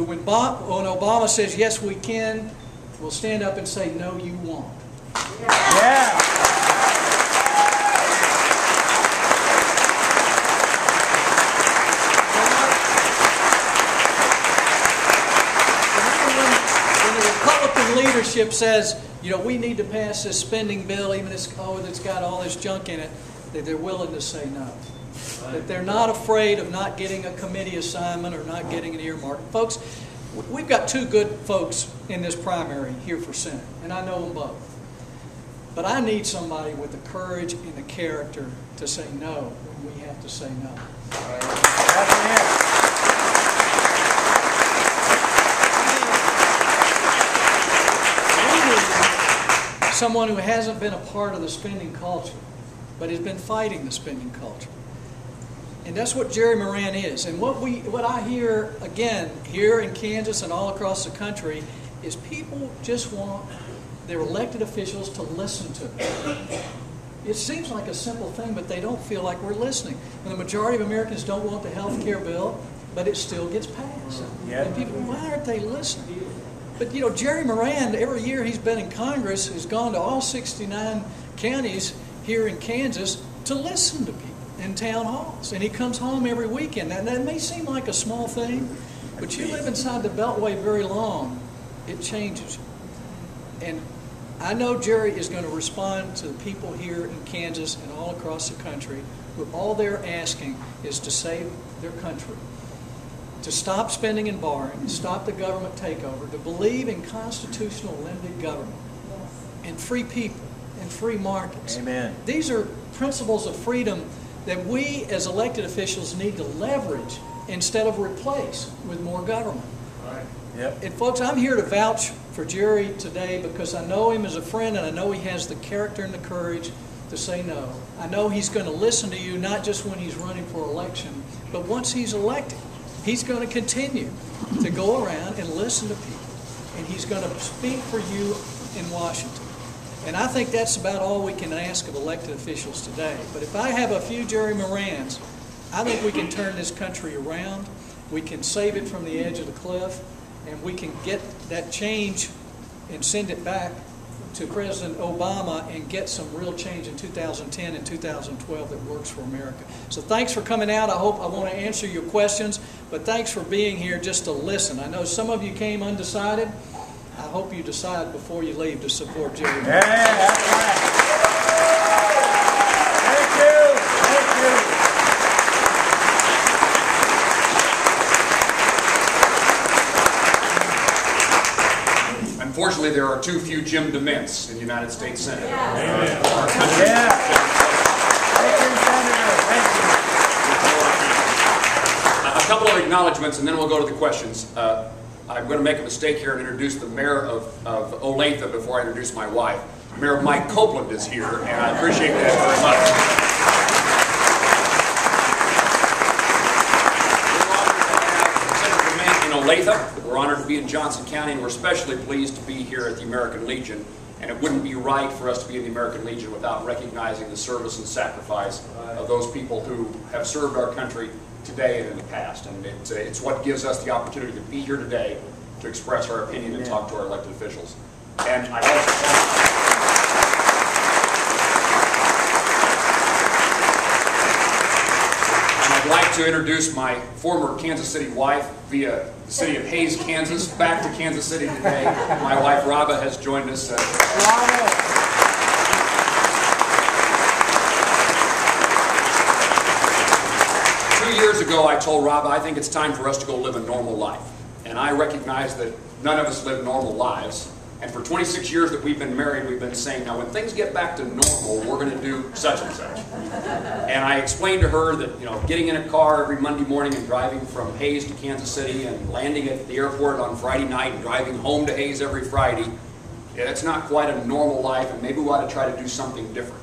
who when Obama says, yes, we can, will stand up and say, no, you won't. Yeah. When the Republican leadership says, you know, we need to pass this spending bill, even though it's got all this junk in it, that they're willing to say no. That they're not afraid of not getting a committee assignment or not getting an earmark. Folks, we've got two good folks in this primary here for Senate, and I know them both. But I need somebody with the courage and the character to say no when we have to say no. We need someone who hasn't been a part of the spending culture, but has been fighting the spending culture. And that's what Jerry Moran is. And what I hear, again, here in Kansas and all across the country, is people just want their elected officials to listen to them. It seems like a simple thing, but they don't feel like we're listening. And the majority of Americans don't want the health care bill, but it still gets passed. Yep. And people, why aren't they listening? But, you know, Jerry Moran, every year he's been in Congress, has gone to all 69 counties here in Kansas to listen to people in town halls. And he comes home every weekend. Now, that may seem like a small thing, but you live inside the Beltway very long, it changes you. And I know Jerry is going to respond to the people here in Kansas and all across the country who all they're asking is to save their country, to stop spending and borrowing, to stop the government takeover, to believe in constitutional limited government and free people and free markets. Amen. These are principles of freedom that we as elected officials need to leverage instead of replace with more government. Right. Yep. And folks, I'm here to vouch for Jerry today because I know him as a friend and I know he has the character and the courage to say no. I know he's going to listen to you not just when he's running for election, but once he's elected. He's going to continue to go around and listen to people. And he's going to speak for you in Washington. And I think that's about all we can ask of elected officials today. But if I have a few Jerry Morans, I think we can turn this country around. We can save it from the edge of the cliff. And we can get that change and send it back to President Obama and get some real change in 2010 and 2012 that works for America. So thanks for coming out. I want to answer your questions, but thanks for being here just to listen. I know some of you came undecided. I hope you decide before you leave to support Jerry. Yeah, that's right. Thank you. Thank you. Unfortunately, there are too few Jim DeMints in the United States Senate. Yeah. A couple of acknowledgments, and then we'll go to the questions. I'm going to make a mistake here and introduce the mayor of Olathe before I introduce my wife. Mayor Mike Copeland is here, and I appreciate that very much. We're honored to be in Johnson County, and we're especially pleased to be here at the American Legion. And it wouldn't be right for us to be in the American Legion without recognizing the service and sacrifice of those people who have served our country today and in the past. And it's what gives us the opportunity to be here today to express our opinion and talk to our elected officials. And I I'd like to introduce my former Kansas City wife via the city of Hays, Kansas, back to Kansas City today. My wife, Raba, has joined us. Raba! 2 years ago, I told Raba, I think it's time for us to go live a normal life. And I recognize that none of us live normal lives. And for 26 years that we've been married, we've been saying, now when things get back to normal, we're going to do such and such. And I explained to her that, you know, getting in a car every Monday morning and driving from Hays to Kansas City and landing at the airport on Friday night and driving home to Hays every Friday, that's not quite a normal life, and maybe we ought to try to do something different.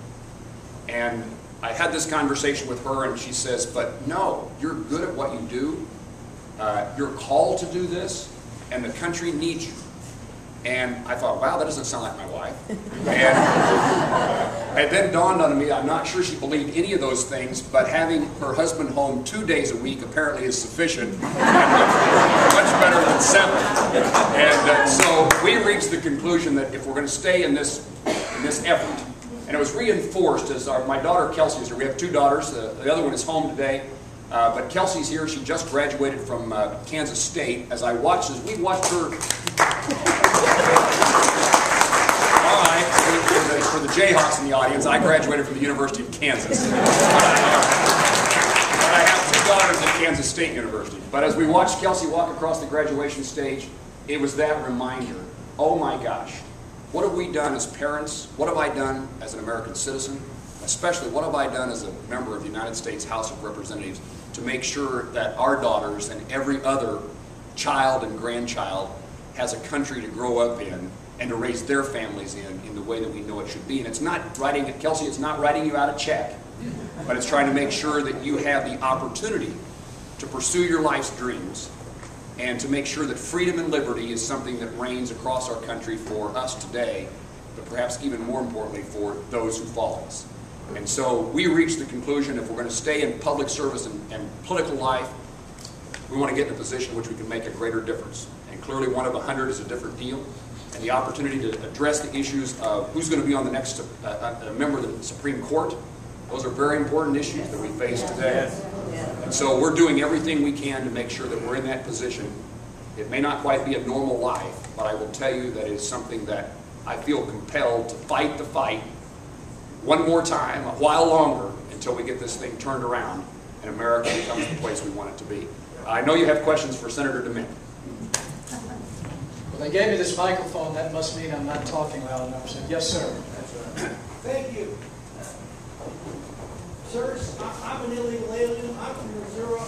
And I had this conversation with her, and she says, but no, you're good at what you do. You're called to do this, and the country needs you. And I thought, wow, that doesn't sound like my wife. And it then dawned on me, I'm not sure she believed any of those things, but having her husband home 2 days a week apparently is sufficient, and much better than 7. And so we reached the conclusion that if we're going to stay in this effort, and it was reinforced as my daughter Kelsey is here. We have 2 daughters. The other one is home today. But Kelsey's here. She just graduated from Kansas State. As we watched her. All right, for the Jayhawks in the audience, I graduated from the University of Kansas. But I have 2 daughters at Kansas State University. But as we watched Kelsey walk across the graduation stage, it was that reminder, oh my gosh, what have we done as parents? What have I done as an American citizen? Especially, what have I done as a member of the United States House of Representatives to make sure that our daughters and every other child and grandchild has a country to grow up in and to raise their families in the way that we know it should be. And it's not writing, Kelsey, it's not writing you out a check, but it's trying to make sure that you have the opportunity to pursue your life's dreams and to make sure that freedom and liberty is something that reigns across our country for us today, but perhaps even more importantly for those who follow us. And so we reached the conclusion, if we're going to stay in public service and political life, we want to get in a position in which we can make a greater difference. And clearly 1 of 100 is a different deal. And the opportunity to address the issues of who's going to be on the next member of the Supreme Court, those are very important issues that we face today. And so we're doing everything we can to make sure that we're in that position. It may not quite be a normal life, but I will tell you that it is something that I feel compelled to fight the fight one more time, a while longer, until we get this thing turned around and America becomes the place we want it to be. I know you have questions for Senator DeMint. Well, they gave me this microphone. That must mean I'm not talking loud enough. I said, yes, sir. Thank you. Sirs, I'm an illegal alien. I'm from Missouri.